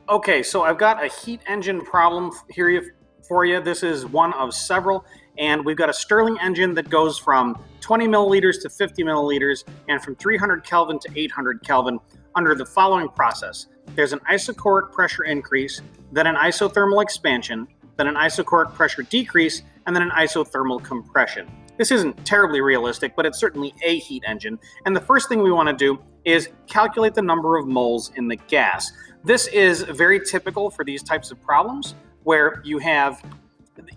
Okay, so I've got a heat engine problem here for you. This is one of several, and we've got a Stirling engine that goes from 20 milliliters to 50 milliliters and from 300 Kelvin to 800 Kelvin under the following process. There's an isochoric pressure increase, then an isothermal expansion, then an isochoric pressure decrease, and then an isothermal compression. This isn't terribly realistic, but it's certainly a heat engine. And the first thing we want to do is calculate the number of moles in the gas. This is very typical for these types of problems where you have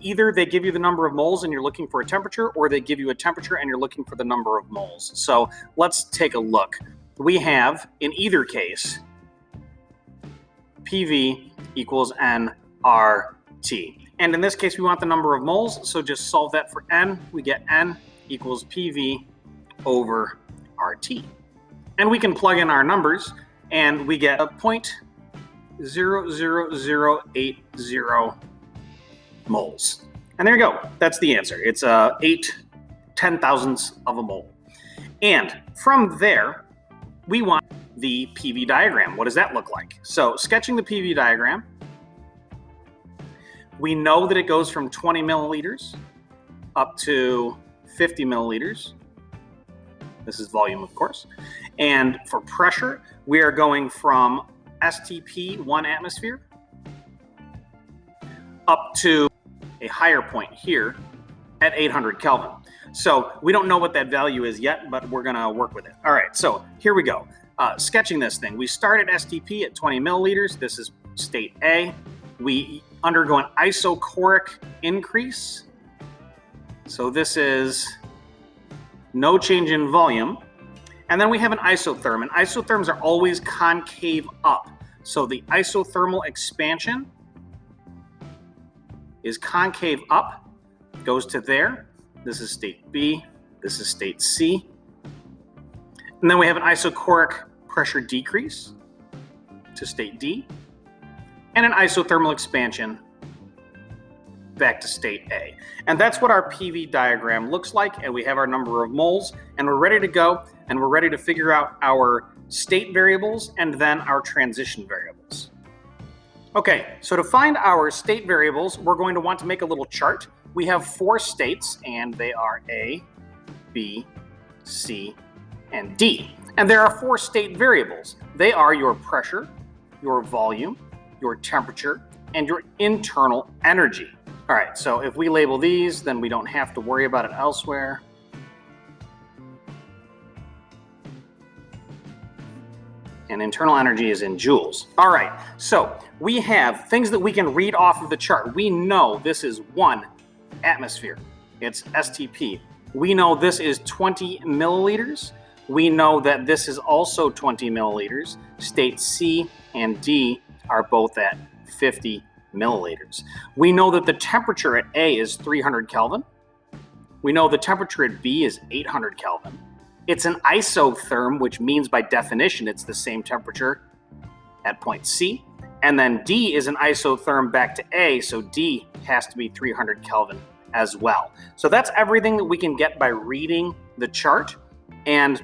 either they give you the number of moles and you're looking for a temperature, or they give you a temperature and you're looking for the number of moles. So let's take a look. We have, in either case, PV equals nRT. And in this case, we want the number of moles, so just solve that for N. We get N equals PV over RT. And we can plug in our numbers, and we get a 0.00080 moles. And there you go. That's the answer. It's 8/10,000ths of a mole. And from there, we want the PV diagram. What does that look like? So sketching the PV diagram, we know that it goes from 20 milliliters up to 50 milliliters. This is volume, of course. And for pressure, we are going from STP 1 atmosphere up to a higher point here at 800 Kelvin. So we don't know what that value is yet, but we're going to work with it. All right, so here we go. Sketching this thing, we start at STP at 20 milliliters. This is state A. We undergo an isochoric increase. So this is no change in volume. And then we have an isotherm, and isotherms are always concave up. So the isothermal expansion is concave up, goes to there. This is state B, this is state C. And then we have an isochoric pressure decrease to state D, and an isothermal expansion back to state A. And that's what our PV diagram looks like, and we have our number of moles, and we're ready to go, and we're ready to figure out our state variables and then our transition variables. Okay, so to find our state variables, we're going to want to make a little chart. We have 4 states, and they are A, B, C, and D. And there are 4 state variables. They are your pressure, your volume, your temperature, and your internal energy. All right, so if we label these, then we don't have to worry about it elsewhere. And internal energy is in joules. All right, so we have things that we can read off of the chart. We know this is 1 atmosphere. It's STP. We know this is 20 milliliters. We know that this is also 20 milliliters. State C and D are both at 50 milliliters. We know that the temperature at A is 300 Kelvin. We know the temperature at B is 800 Kelvin. It's an isotherm, which means by definition it's the same temperature at point C. And then D is an isotherm back to A, so D has to be 300 Kelvin as well. So that's everything that we can get by reading the chart. And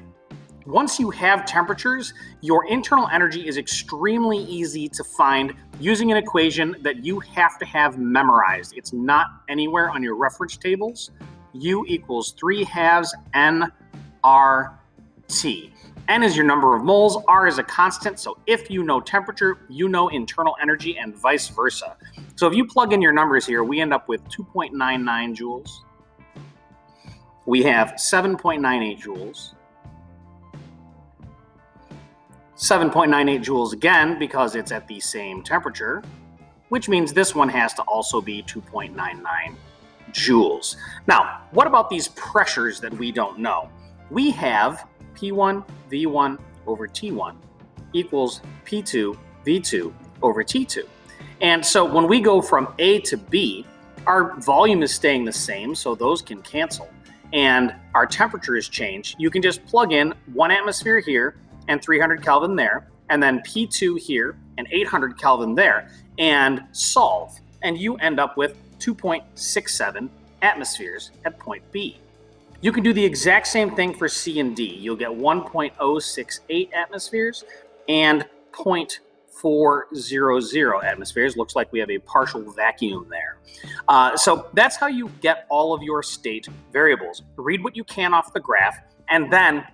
once you have temperatures, your internal energy is extremely easy to find using an equation that you have to have memorized. It's not anywhere on your reference tables. U equals 3/2 nRT. N is your number of moles, R is a constant, so if you know temperature, you know internal energy, and vice versa. So if you plug in your numbers here, we end up with 2.99 joules. We have 7.98 joules. 7.98 joules again because it's at the same temperature, which means this one has to also be 2.99 joules. Now, what about these pressures that we don't know? We have P1 V1 over T1 equals P2 V2 over T2. And so when we go from A to B, our volume is staying the same, so those can cancel. And our temperature is changed. You can just plug in 1 atmosphere here and 300 Kelvin there, and then P2 here and 800 Kelvin there, and solve. And you end up with 2.67 atmospheres at point B. You can do the exact same thing for C and D. You'll get 1.068 atmospheres and 400 atmospheres. Looks like we have a partial vacuum there. So that's how you get all of your state variables. Read what you can off the graph, and then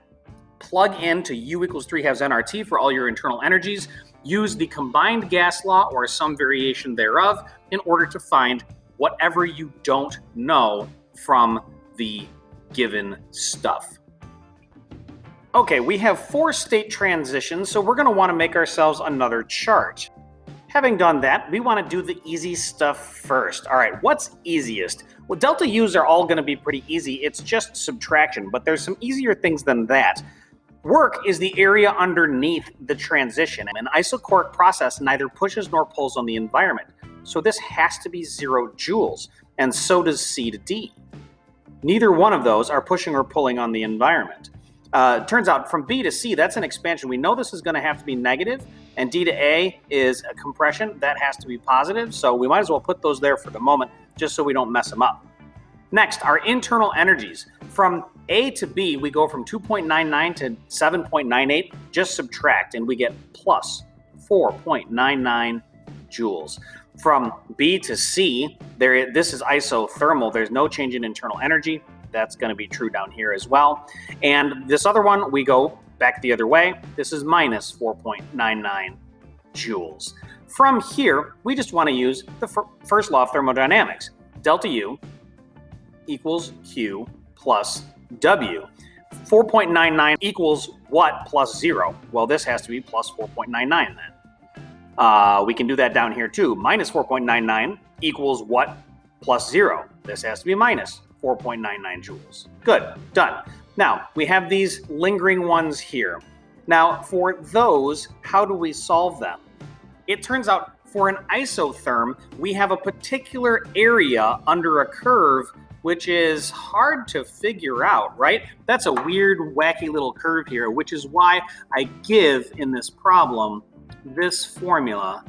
plug into U equals 3/2 nRT for all your internal energies. Use the combined gas law or some variation thereof in order to find whatever you don't know from the given stuff. Okay, we have 4 state transitions, so we're going to want to make ourselves another chart. Having done that, we want to do the easy stuff first. All right, what's easiest? Well, delta U's are all going to be pretty easy. It's just subtraction, but there's some easier things than that. Work is the area underneath the transition. An isochoric process neither pushes nor pulls on the environment. So this has to be 0 joules, and so does C to D. Neither one of those are pushing or pulling on the environment. Turns out from B to C, that's an expansion. We know this is going to have to be negative, and D to A is a compression. That has to be positive, so we might as well put those there for the moment, just so we don't mess them up. Next, our internal energies. From A to B, we go from 2.99 to 7.98. Just subtract, and we get plus 4.99 joules. From B to C, this is isothermal. There's no change in internal energy. That's going to be true down here as well. And this other one, we go back the other way. This is minus 4.99 joules. From here, we just want to use the first law of thermodynamics. Delta U equals Q plus W. 4.99 equals what plus 0? Well, this has to be plus 4.99 then. We can do that down here too. Minus 4.99 equals what plus 0? This has to be minus 4.99 joules. Good, done. Now, we have these lingering ones here. Now, for those, how do we solve them? It turns out for an isotherm, we have a particular area under a curve which is hard to figure out, right? That's a weird, wacky little curve here, which is why I give in this problem this formula.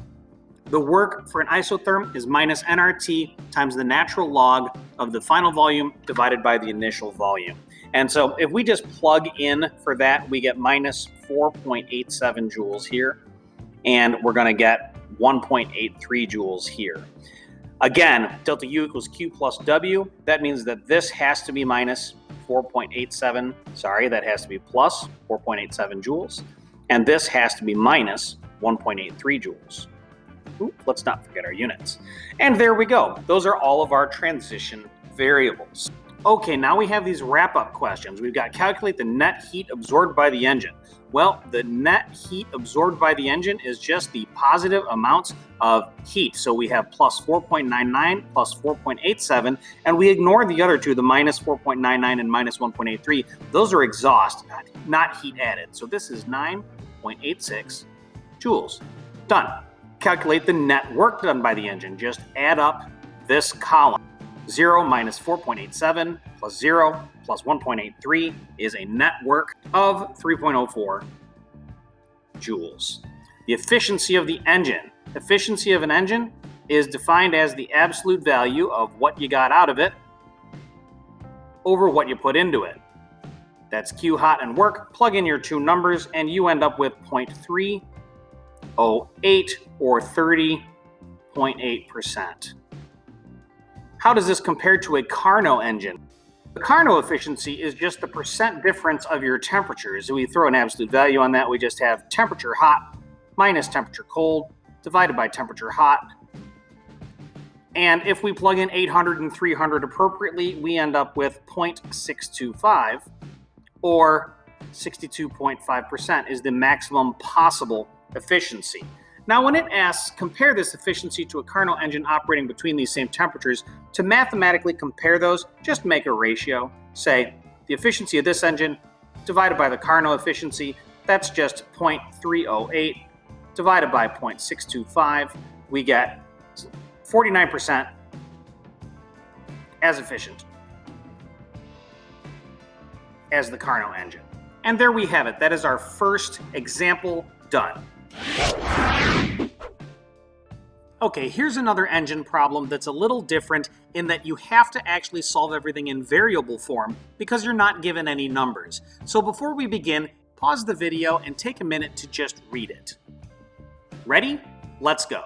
The work for an isotherm is minus nRT times the natural log of the final volume divided by the initial volume. And so if we just plug in for that, we get minus 4.87 joules here, and we're going to get 1.83 joules here. Again, delta U equals Q plus W. That means that this has to be minus 4.87. Sorry, that has to be plus 4.87 joules. And this has to be minus 1.83 joules. Ooh, let's not forget our units. And there we go. Those are all of our transition variables. Okay, now we have these wrap-up questions. We've got calculate the net heat absorbed by the engine. Well, the net heat absorbed by the engine is just the positive amounts of heat. So we have plus 4.99 plus 4.87, and we ignore the other two, the minus 4.99 and minus 1.83. Those are exhaust, not heat added. So this is 9.86 joules. Done. Calculate the net work done by the engine. Just add up this column. 0 minus 4.87 plus 0 plus 1.83 is a net work of 3.04 joules. The efficiency of the engine. Efficiency of an engine is defined as the absolute value of what you got out of it over what you put into it. That's Q hot and work. Plug in your two numbers and you end up with 0.308 or 30.8%. How does this compare to a Carnot engine? The Carnot efficiency is just the percent difference of your temperatures. We throw an absolute value on that. We just have temperature hot minus temperature cold divided by temperature hot. And if we plug in 800 and 300 appropriately, we end up with 0.625 or 62.5% is the maximum possible efficiency. Now, when it asks, compare this efficiency to a Carnot engine operating between these same temperatures, to mathematically compare those, just make a ratio. Say, the efficiency of this engine divided by the Carnot efficiency, that's just 0.308 divided by 0.625. We get 49% as efficient as the Carnot engine. And there we have it. That is our first example done. Okay, here's another engine problem that's a little different in that you have to actually solve everything in variable form because you're not given any numbers. So before we begin, pause the video and take a minute to just read it. Ready? Let's go.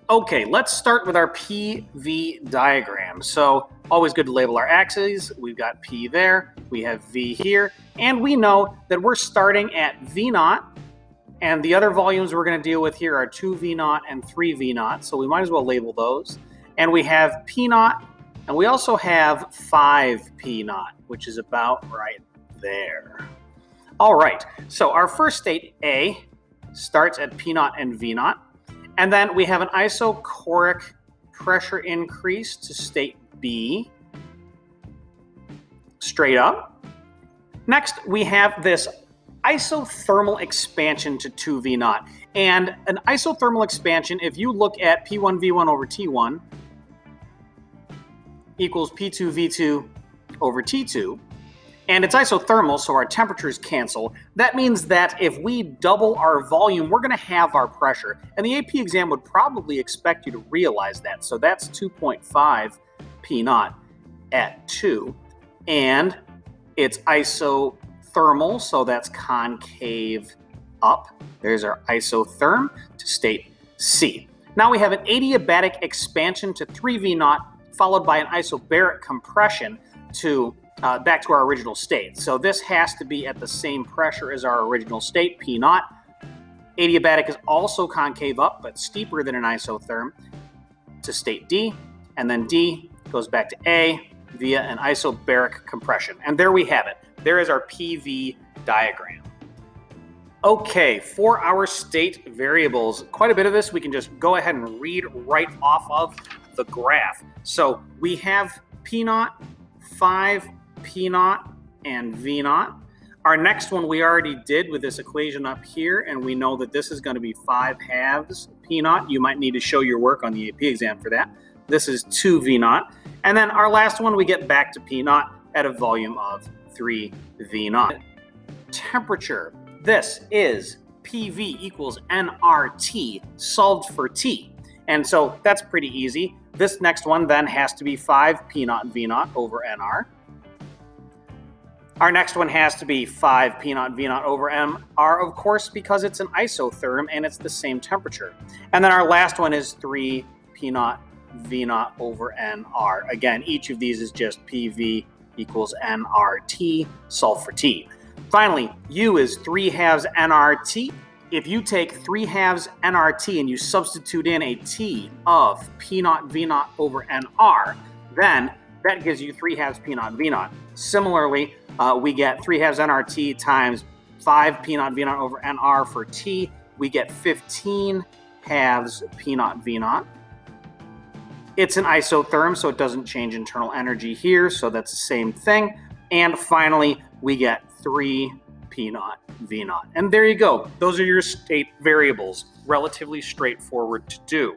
Okay, let's start with our PV diagram. So always good to label our axes. We've got P there, we have V here, and we know that we're starting at V naught, and the other volumes we're going to deal with here are 2V naught and 3V naught, so we might as well label those. And we have P naught, and we also have 5P naught, which is about right there. All right, so our first state, A, starts at P naught and V naught. And then we have an isochoric pressure increase to state B, straight up. Next, we have this isothermal expansion to 2V naught. And an isothermal expansion, if you look at P1V1 over T1 equals P2V2 over T2, and it's isothermal, so our temperatures cancel. That means that if we double our volume, we're going to have our pressure. And the AP exam would probably expect you to realize that. So that's 2.5 P naught at 2. And it's isothermal, so that's concave up. There's our isotherm to state C. Now we have an adiabatic expansion to 3V naught, followed by an isobaric compression to back to our original state. So this has to be at the same pressure as our original state, P naught. Adiabatic is also concave up, but steeper than an isotherm to state D. And then D goes back to A via an isobaric compression. And there we have it. There is our PV diagram. Okay, for our state variables, quite a bit of this we can just go ahead and read right off of the graph. So we have P naught, 5P naught, and V naught. Our next one we already did with this equation up here, and we know that this is going to be 5/2 P naught. You might need to show your work on the AP exam for that. This is 2V naught. And then our last one we get back to P naught at a volume of 3V naught. Temperature. This is PV equals nRT solved for T. And so that's pretty easy. This next one then has to be 5P naught V naught over nR. Our next one has to be 5P naught V naught over mR, of course, because it's an isotherm and it's the same temperature. And then our last one is 3P naught V naught over nR. Again, each of these is just PV equals nRT solved for T. Finally, U is 3/2 nRT. If you take 3/2 nRT and you substitute in a T of P naught V naught over nR, then that gives you 3/2 P naught V naught. Similarly, we get 3/2 nRT times 5 P naught V naught over nR for T. We get 15/2 P naught V naught. It's an isotherm, so it doesn't change internal energy here, so that's the same thing. And finally, we get 3 P naught V naught. And there you go. Those are your state variables. Relatively straightforward to do.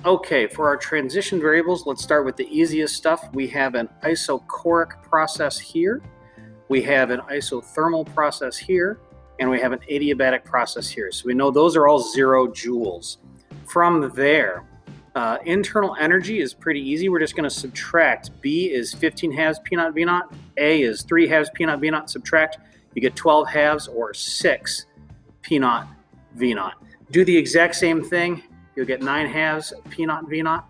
Okay, for our transition variables, let's start with the easiest stuff. We have an isochoric process here. We have an isothermal process here. And we have an adiabatic process here. So we know those are all 0 joules. From there, internal energy is pretty easy. We're just going to subtract. B is 15/2 P naught V naught. A is 3/2 P naught V naught. Subtract. You get 12/2 or 6 P naught V naught. Do the exact same thing. You'll get 9/2 P naught V naught.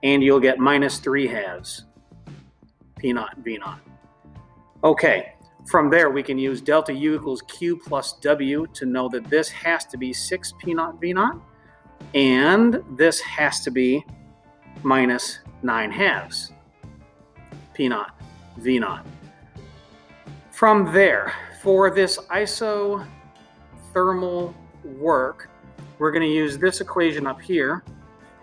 And you'll get minus 3/2 P naught V naught. Okay. From there, we can use delta U equals Q plus W to know that this has to be 6 P naught V naught. And this has to be minus 9/2 P naught V naught. From there, for this isothermal work, we're going to use this equation up here.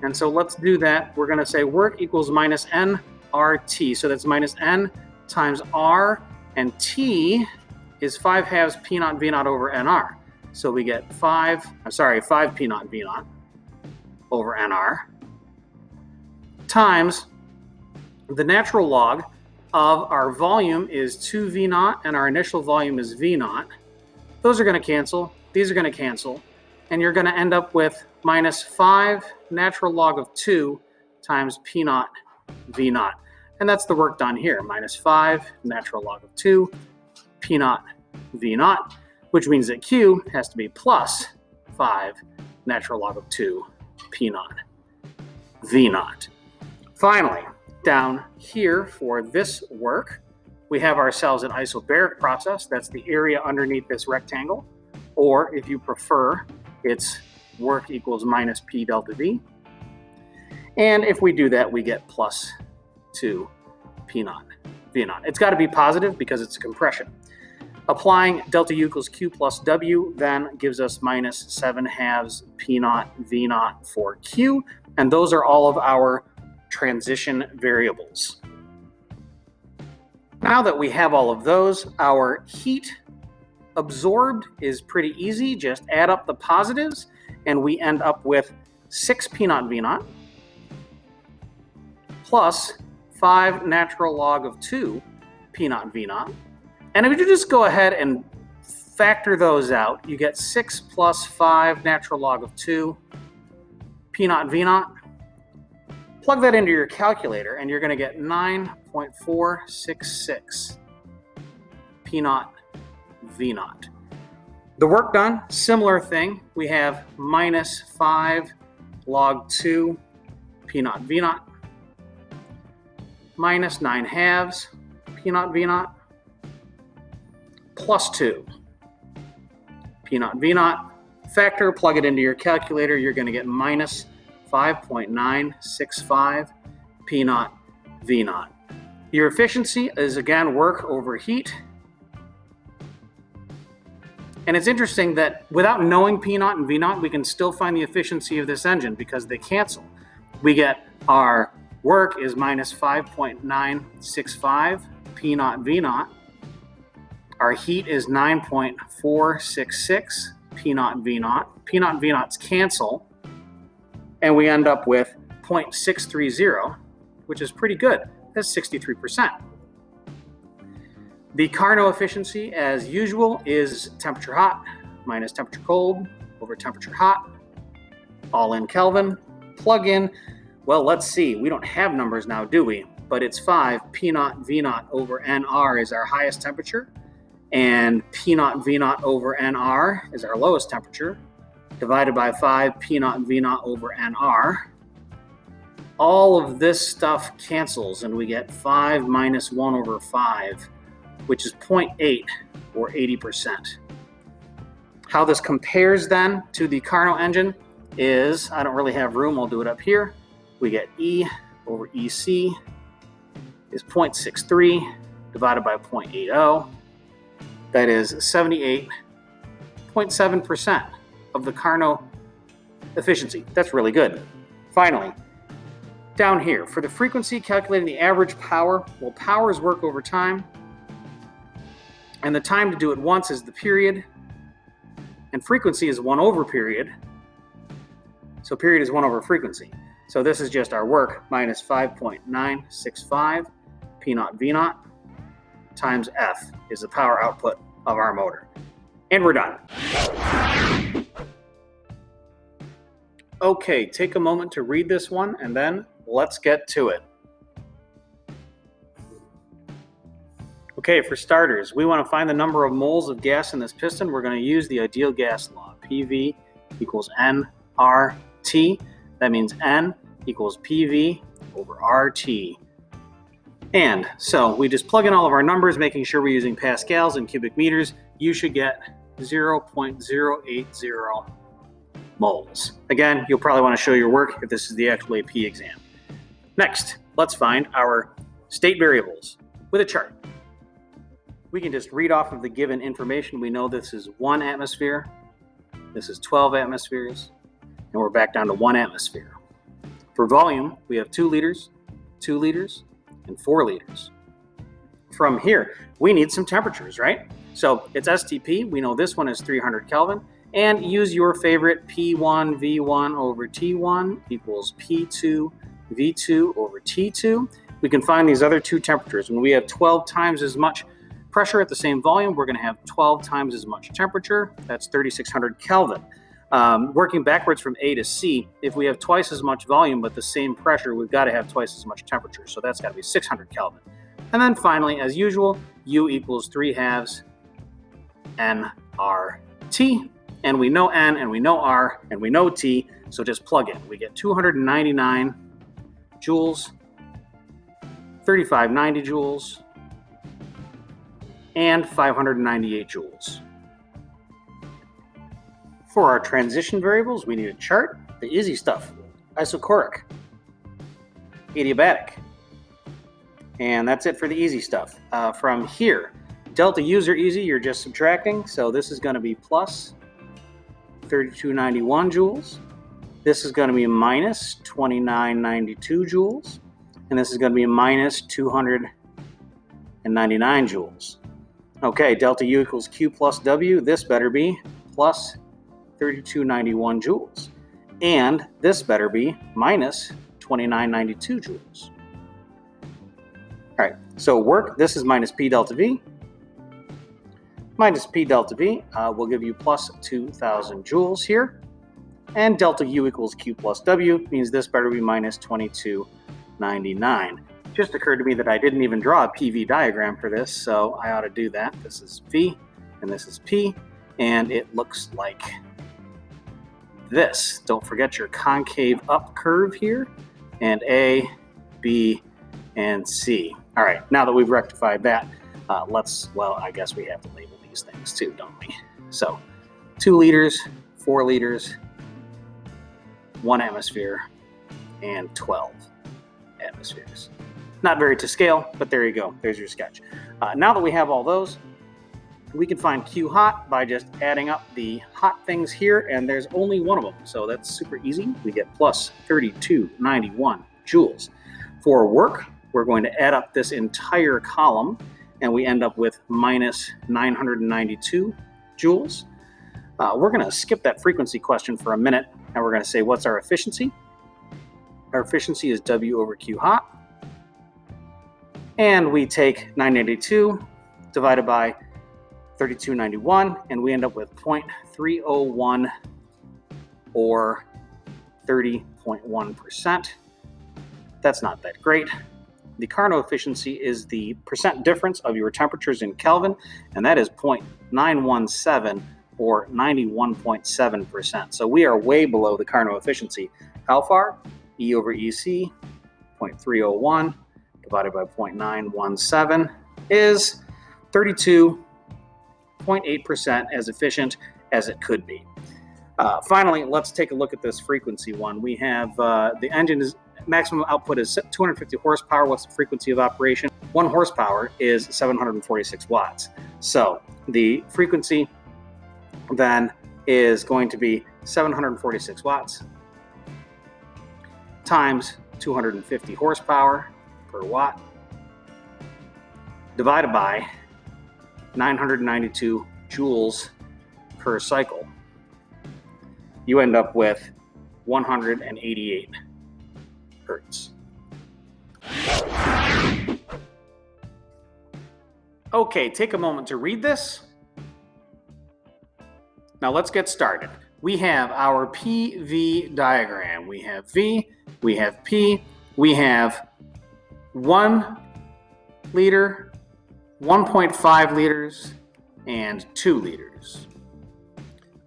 And so let's do that. We're going to say work equals minus nRT. So that's minus N times R, and T is 5/2 P naught V naught over nR. So we get 5 P naught V naught over nR times the natural log of our volume is 2V naught and our initial volume is V naught. Those are going to cancel. These are going to cancel. And you're going to end up with minus 5 natural log of 2 times P naught V naught. And that's the work done here. Minus 5 natural log of 2 P naught V naught, which means that Q has to be plus 5 natural log of 2 P naught V naught. Finally, down here for this work, we have ourselves an isobaric process. That's the area underneath this rectangle. Or if you prefer, it's work equals minus P delta V. And if we do that, we get plus 2 P naught V naught. It's got to be positive because it's a compression. Applying delta U equals Q plus W then gives us minus 7 halves P naught V naught for Q. And those are all of our transition variables. Now that we have all of those, our heat absorbed is pretty easy. Just add up the positives and we end up with 6 P naught V naught plus 5 natural log of 2 P naught V naught. And if you just go ahead and factor those out, you get 6 plus 5 natural log of 2 P naught V naught. Plug that into your calculator and you're going to get 9.466 P naught V naught. The work done, similar thing. We have minus 5 log 2 P naught V naught minus 9 halves P naught V naught plus 2 P naught V naught. Factor, plug it into your calculator, you're going to get minus 5.965 P naught V naught. Your efficiency is again work over heat. And it's interesting that without knowing P naught and V naught, we can still find the efficiency of this engine because they cancel. We get our work is minus 5.965 P naught V naught. Our heat is 9.466 P naught V naught. P naught V naughts cancel. And we end up with 0.630, which is pretty good. That's 63%. The Carnot efficiency, as usual, is temperature hot minus temperature cold over temperature hot, all in Kelvin. Plug in, well, let's see, we don't have numbers now, do we? But it's 5 P naught V naught over NR is our highest temperature, and P naught V naught over NR is our lowest temperature, divided by 5 P naught V naught over NR. All of this stuff cancels, and we get 5 minus 1 over 5, which is 0.8 or 80%. How this compares then to the Carnot engine is, I don't really have room, I'll do it up here. We get E over EC is 0.63 divided by 0.80. That is 78.7% of the Carnot efficiency. That's really good. Finally, down here, for the frequency, calculating the average power, well, power is work over time. And the time to do it once is the period. And frequency is 1 over period. So period is 1 over frequency. So this is just our work minus 5.965 P naught V naught times F is the power output of our motor. And we're done. Okay, take a moment to read this one and then let's get to it. Okay, for starters, we want to find the number of moles of gas in this piston. We're going to use the ideal gas law. PV equals nRT. That means N equals PV over RT. And so we just plug in all of our numbers, making sure we're using pascals and cubic meters. You should get 0.080 moles. Again, you'll probably want to show your work if this is the actual AP exam. Next, let's find our state variables with a chart. We can just read off of the given information. We know this is 1 atmosphere, this is 12 atmospheres, and we're back down to 1 atmosphere. For volume, we have 2 liters, 2 liters, and 4 liters. From here, we need some temperatures, right? So it's STP. We know this one is 300 Kelvin. And use your favorite P1 V1 over T1 equals P2 V2 over T2. We can find these other 2 temperatures. When we have 12 times as much pressure at the same volume, we're going to have 12 times as much temperature. That's 3600 Kelvin. Working backwards from A to C, if we have twice as much volume but the same pressure, we've got to have twice as much temperature. So that's got to be 600 Kelvin. And then finally, as usual, U equals 3 halves nRT. and we know N, and we know R, and we know T, so just plug in. We get 299 joules, 3590 joules, and 598 joules. For our transition variables, we need a chart, the easy stuff, isochoric, adiabatic, and that's it for the easy stuff. From here, delta U's are easy, you're just subtracting, so this is going to be plus 3291 joules. This is going to be minus 2992 joules, and this is going to be minus 299 joules. Okay, delta U equals Q plus W. This better be plus 3291 joules. And this better be minus 2992 joules. All right, so work, this is minus P delta V. Minus P delta V will give you plus 2,000 joules here. And delta U equals Q plus W means this better be minus 2299. Just occurred to me that I didn't even draw a PV diagram for this, so I ought to do that. This is V, and this is P, and it looks like this. Don't forget your concave up curve here, and A, B, and C. All right, now that we've rectified that, I guess we have to label these things too, don't we? So 2 liters, 4 liters, 1 atmosphere, and 12 atmospheres. Not very to scale, but there you go. There's your sketch. Now that we have all those, we can find Q hot by just adding up the hot things here, and there's only one of them, so that's super easy. We get plus 3291 joules. For work, we're going to add up this entire column, and we end up with minus 992 joules. We're going to skip that frequency question for a minute, and we're going to say, what's our efficiency? Our efficiency is W over Q hot. And we take 992 divided by 3291, and we end up with 0.301 or 30.1%. That's not that great. The Carnot efficiency is the percent difference of your temperatures in Kelvin, and that is 0.917 or 91.7%. So we are way below the Carnot efficiency. How far? E over EC, 0.301 divided by 0.917 is 32.8% as efficient as it could be. Finally, let's take a look at this frequency one. We have the engine is maximum output is 250 horsepower. What's the frequency of operation? 1 horsepower is 746 watts. So the frequency then is going to be 746 watts times 250 horsepower per watt divided by 992 joules per cycle. You end up with 188 hertz. Okay, take a moment to read this. Now let's get started. We have our PV diagram. We have V, we have P, we have 1 liter, 1.5 liters, and 2 liters.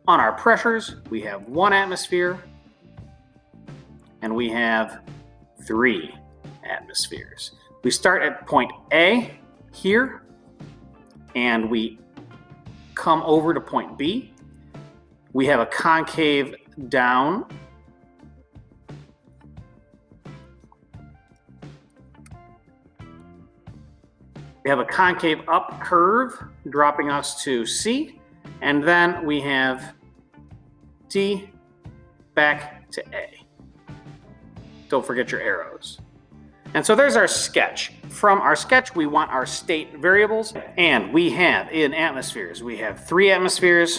On our pressures, we have 1 atmosphere, and we have 3 atmospheres. We start at point A here, and we come over to point B. We have a concave down. We have a concave up curve dropping us to C, and then we have D back to A. Don't forget your arrows. And so there's our sketch. From our sketch, we want our state variables, and we have in atmospheres, we have 3 atmospheres,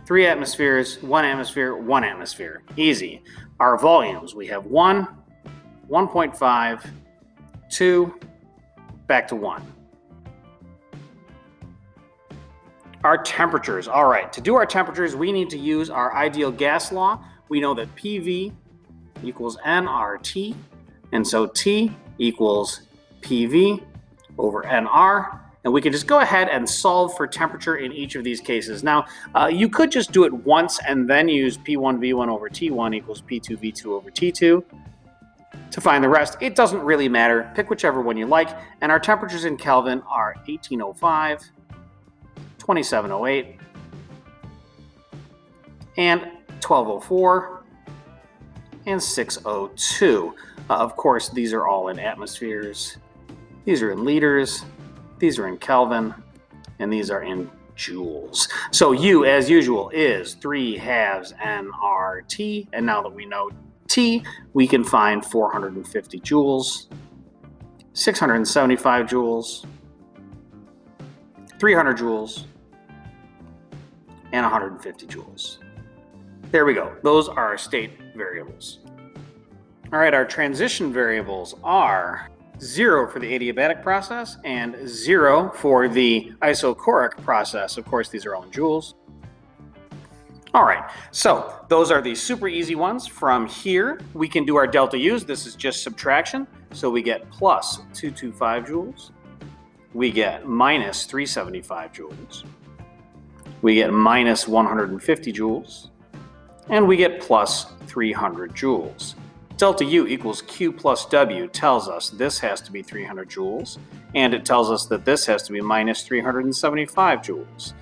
3 atmospheres, 1 atmosphere, 1 atmosphere. Easy. Our volumes, we have 1, 1.5, 2, back to 1. Our temperatures. All right, to do our temperatures, we need to use our ideal gas law. We know that PV equals nRT, and so T equals PV over nR, And we can just go ahead and solve for temperature in each of these cases. Now, you could just do it once and then use P1V1 over T1 equals P2V2 over T2 to find the rest. It doesn't really matter. Pick whichever one you like. And our temperatures in Kelvin are 1805, 2708, and 1204, and 602. Of course, these are all in atmospheres. These are in liters. These are in Kelvin. And these are in joules. So U, as usual, is 3/2 nRT. And now that we know T, we can find 450 joules, 675 joules, 300 joules, and 150 joules. There we go. Those are our state variables. All right, our transition variables are 0 for the adiabatic process and 0 for the isochoric process. Of course, these are all in joules. All right, so those are the super easy ones. From here, we can do our delta U's. This is just subtraction. So we get plus 225 joules. We get minus 375 joules. We get minus 150 joules. And we get plus 300 joules. Delta U equals Q plus W tells us this has to be 300 joules. And it tells us that this has to be minus 375 joules.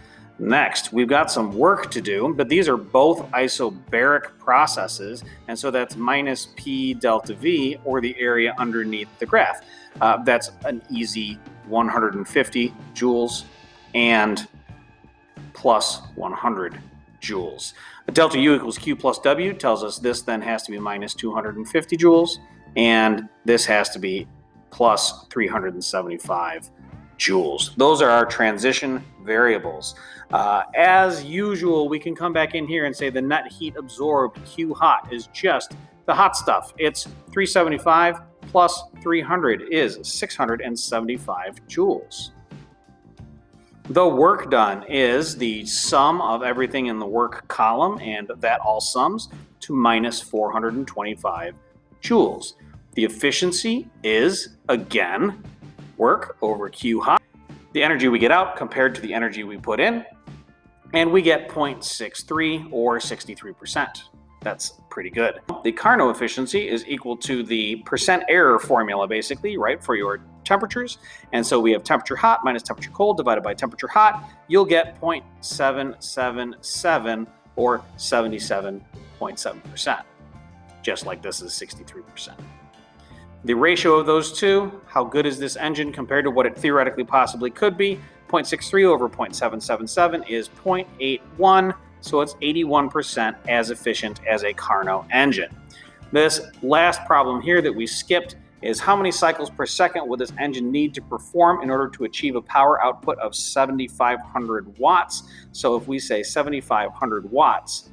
Next, we've got some work to do, but these are both isobaric processes, and so that's minus P delta V, or the area underneath the graph. That's an easy 150 joules and plus 100 joules. Delta U equals Q plus W tells us this then has to be minus 250 joules, and this has to be plus 375 joules. Those are our transition variables. As usual, we can come back in here and say the net heat absorbed, Q hot, is just the hot stuff. It's 375 plus 300 is 675 joules. The work done is the sum of everything in the work column, and that all sums to minus 425 joules. The efficiency is, again, work over Q hot, the energy we get out compared to the energy we put in, and we get 0.63 or 63%. That's pretty good. The Carnot efficiency is equal to the percent error formula, basically, right, for your temperatures. And so we have temperature hot minus temperature cold divided by temperature hot. You'll get 0.777 or 77.7%, just like this is 63%. The ratio of those two, how good is this engine compared to what it theoretically possibly could be? 0.63 over 0.777 is 0.81, so it's 81% as efficient as a Carnot engine. This last problem here that we skipped is how many cycles per second would this engine need to perform in order to achieve a power output of 7,500 watts. So if we say 7,500 watts,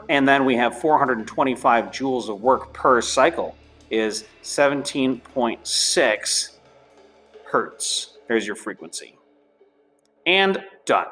and then we have 425 joules of work per cycle, is 17.6 hertz. There's your frequency. And done.